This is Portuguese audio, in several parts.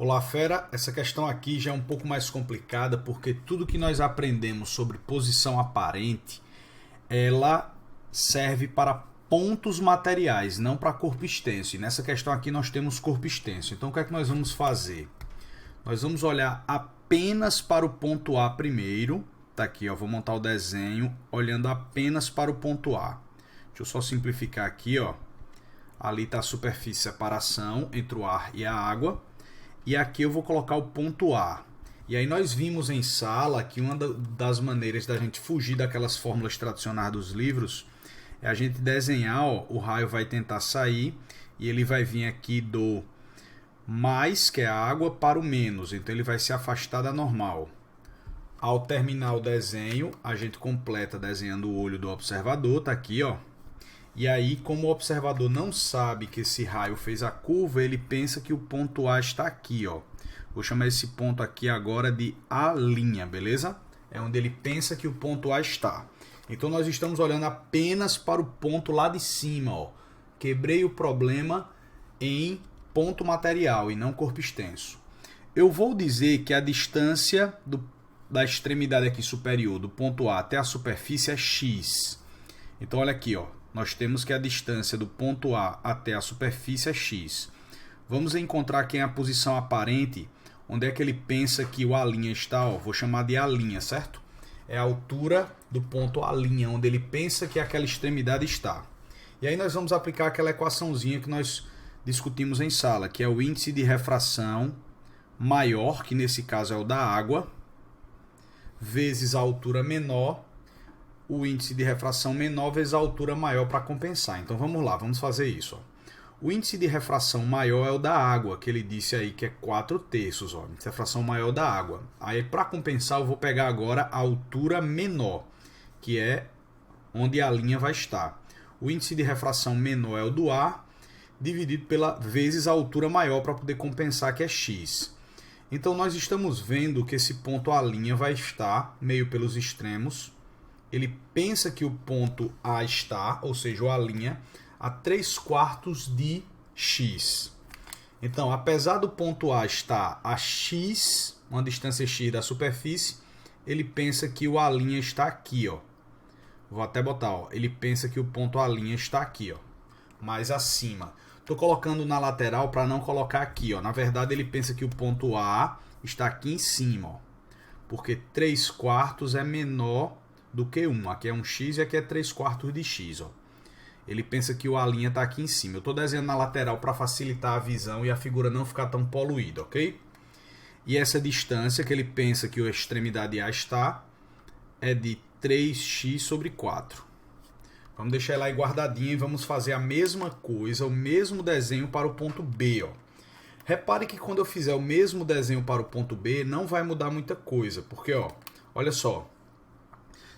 Olá, fera. Essa questão aqui já é um pouco mais complicada porque tudo que nós aprendemos sobre posição aparente, ela serve para pontos materiais, não para corpo extenso. E nessa questão aqui nós temos corpo extenso. Então o que é que nós vamos fazer? Nós vamos olhar apenas para o ponto A primeiro. Tá aqui, ó, vou montar o desenho olhando apenas para o ponto A. Deixa eu só simplificar aqui, ó. Ali está a superfície de separação entre o ar e a água. E aqui eu vou colocar o ponto A. E aí nós vimos em sala que uma das maneiras da gente fugir daquelas fórmulas tradicionais dos livros é a gente desenhar, ó, o raio vai tentar sair e ele vai vir aqui do mais, que é a água, para o menos. Então ele vai se afastar da normal. Ao terminar o desenho, a gente completa desenhando o olho do observador, tá aqui, ó. E aí, como o observador não sabe que esse raio fez a curva, ele pensa que o ponto A está aqui, ó. Vou chamar esse ponto aqui agora de A', beleza? É onde ele pensa que o ponto A está. Então nós estamos olhando apenas para o ponto lá de cima, ó. Quebrei o problema em ponto material e não corpo extenso. Eu vou dizer que a distância da extremidade aqui superior, do ponto A até a superfície, é x. Então olha aqui, ó. Nós temos que a distância do ponto A até a superfície é x. Vamos encontrar aqui a posição aparente, onde é que ele pensa que o A' está, ó, vou chamar de A', certo? É a altura do ponto A', onde ele pensa que aquela extremidade está. E aí nós vamos aplicar aquela equaçãozinha que nós discutimos em sala, que é o índice de refração maior, que nesse caso é o da água, vezes a altura menor, o índice de refração menor vezes a altura maior para compensar. Então vamos lá, vamos fazer isso. Ó. O índice de refração maior é o da água, que ele disse aí que é 4/3. Ó. Índice de refração maior da água. Aí para compensar eu vou pegar agora a altura menor, que é onde a linha vai estar. O índice de refração menor é o do ar, dividido pela vezes a altura maior para poder compensar, que é x. Então nós estamos vendo que esse ponto A' vai estar meio pelos extremos. Ele pensa que o ponto A está, ou seja, o A', a 3/4 de x. Então, apesar do ponto A estar a x, uma distância x da superfície, ele pensa que o A' está aqui, ó. Vou até botar, ó. Ele pensa que o ponto A' está aqui, ó, mais acima. Estou colocando na lateral para não colocar aqui, ó. Na verdade, ele pensa que o ponto A está aqui em cima, ó, porque 3/4 é menor do que 1. Aqui é um x e aqui é 3/4 de x. Ó. Ele pensa que o A' está aqui em cima. Eu estou desenhando na lateral para facilitar a visão e a figura não ficar tão poluída, ok? E essa distância que ele pensa que a extremidade A está é de 3x/4. Vamos deixar ela aí guardadinha e vamos fazer a mesma coisa, o mesmo desenho para o ponto B. Ó. Repare que quando eu fizer o mesmo desenho para o ponto B, não vai mudar muita coisa, porque, ó, olha só,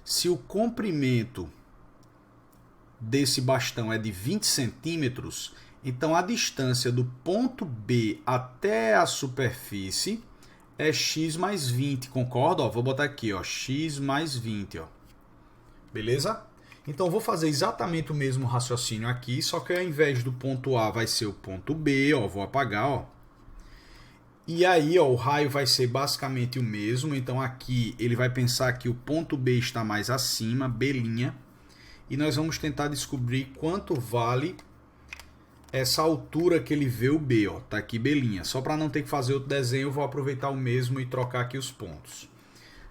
se o comprimento desse bastão é de 20 centímetros, então a distância do ponto B até a superfície é x mais 20, concorda? Ó, vou botar aqui, ó, x mais 20. Ó. Beleza? Então vou fazer exatamente o mesmo raciocínio aqui, só que ao invés do ponto A vai ser o ponto B, ó, vou apagar, ó. E aí, ó, o raio vai ser basicamente o mesmo. Então aqui ele vai pensar que o ponto B está mais acima, B'. E nós vamos tentar descobrir quanto vale essa altura que ele vê o B. Ó, tá aqui B'. Só para não ter que fazer outro desenho, eu vou aproveitar o mesmo e trocar aqui os pontos.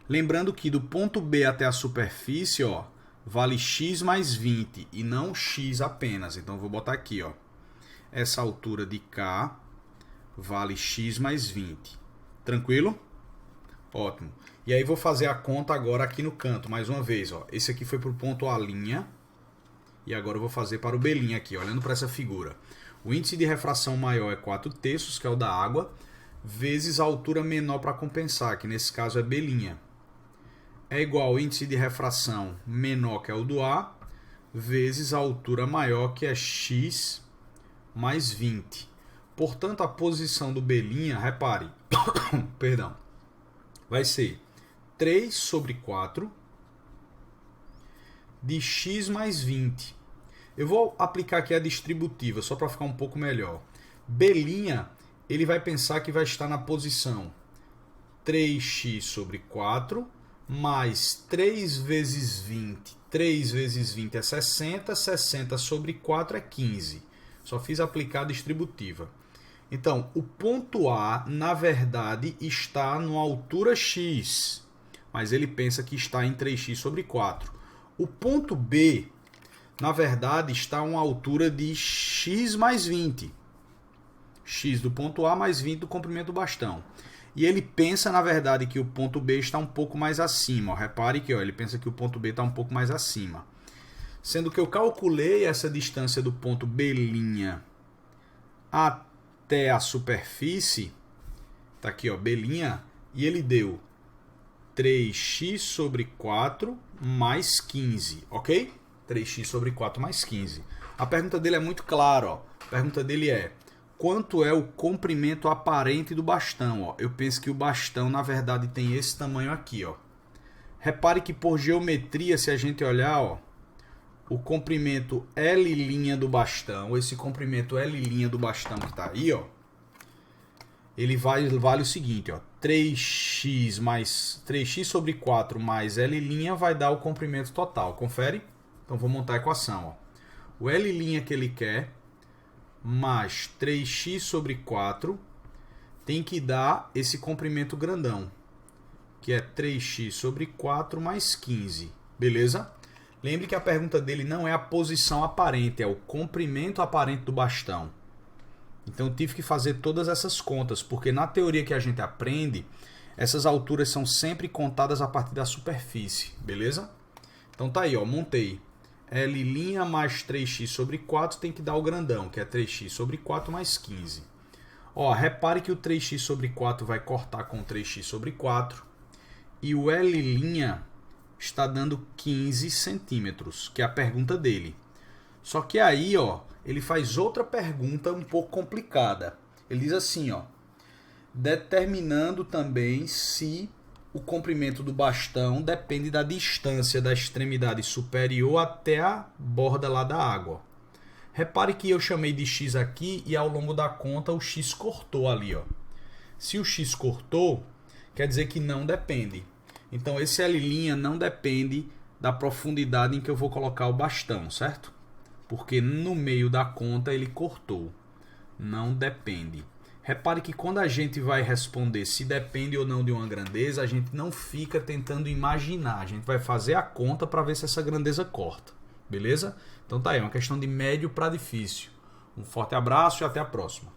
Lembrando que do ponto B até a superfície, ó, vale x mais 20 e não x apenas. Então eu vou botar aqui, ó, essa altura de K vale x mais 20. Tranquilo? Ótimo. E aí vou fazer a conta agora aqui no canto, mais uma vez. Ó. Esse aqui foi para o ponto A'. E agora eu vou fazer para o B' aqui, olhando para essa figura. O índice de refração maior é 4/3, que é o da água, vezes a altura menor para compensar, que nesse caso é B'. É igual ao índice de refração menor, que é o do A, vezes a altura maior, que é x mais 20. Portanto, a posição do B', repare, perdão, vai ser 3/4 de x mais 20. Eu vou aplicar aqui a distributiva, só para ficar um pouco melhor. B' ele vai pensar que vai estar na posição 3x sobre 4, mais 3 vezes 20. 3 vezes 20 é 60, 60 sobre 4 é 15. Só fiz aplicar a distributiva. Então, o ponto A, na verdade, está numa altura x, mas ele pensa que está em 3x sobre 4. O ponto B, na verdade, está a uma altura de x mais 20. X do ponto A mais 20 do comprimento do bastão. E ele pensa, na verdade, que o ponto B está um pouco mais acima. Ó, repare que ele pensa que o ponto B está um pouco mais acima. Sendo que eu calculei essa distância do ponto B' até a superfície, tá aqui, ó, B', e ele deu 3x sobre 4 mais 15, ok? 3x sobre 4 mais 15. A pergunta dele é muito clara, ó. A pergunta dele é: quanto é o comprimento aparente do bastão? Ó? Eu penso que o bastão, na verdade, tem esse tamanho aqui. Ó. Repare que por geometria, se a gente olhar, ó, o comprimento L' do bastão, esse comprimento L' do bastão que está aí, ó, ele vale o seguinte, ó, 3x sobre 4 mais L' vai dar o comprimento total. Confere? Então vou montar a equação. Ó. O L' que ele quer mais 3x sobre 4 tem que dar esse comprimento grandão, que é 3x sobre 4 mais 15. Beleza? Lembre que a pergunta dele não é a posição aparente, é o comprimento aparente do bastão. Então eu tive que fazer todas essas contas, porque na teoria que a gente aprende, essas alturas são sempre contadas a partir da superfície. Beleza? Então tá aí, ó, montei. L' mais 3x sobre 4 tem que dar o grandão, que é 3x sobre 4 mais 15. Ó, repare que o 3x sobre 4 vai cortar com 3x sobre 4. E o L' está dando 15 centímetros, que é a pergunta dele. Só que aí, ó, ele faz outra pergunta um pouco complicada. Ele diz assim, ó, determinando também se o comprimento do bastão depende da distância da extremidade superior até a borda lá da água. Repare que eu chamei de x aqui e ao longo da conta o x cortou ali, ó. Se o x cortou, quer dizer que não depende. Então esse L' não depende da profundidade em que eu vou colocar o bastão, certo? Porque no meio da conta ele cortou. Não depende. Repare que quando a gente vai responder se depende ou não de uma grandeza, a gente não fica tentando imaginar. A gente vai fazer a conta para ver se essa grandeza corta. Beleza? Então tá aí, uma questão de médio para difícil. Um forte abraço e até a próxima.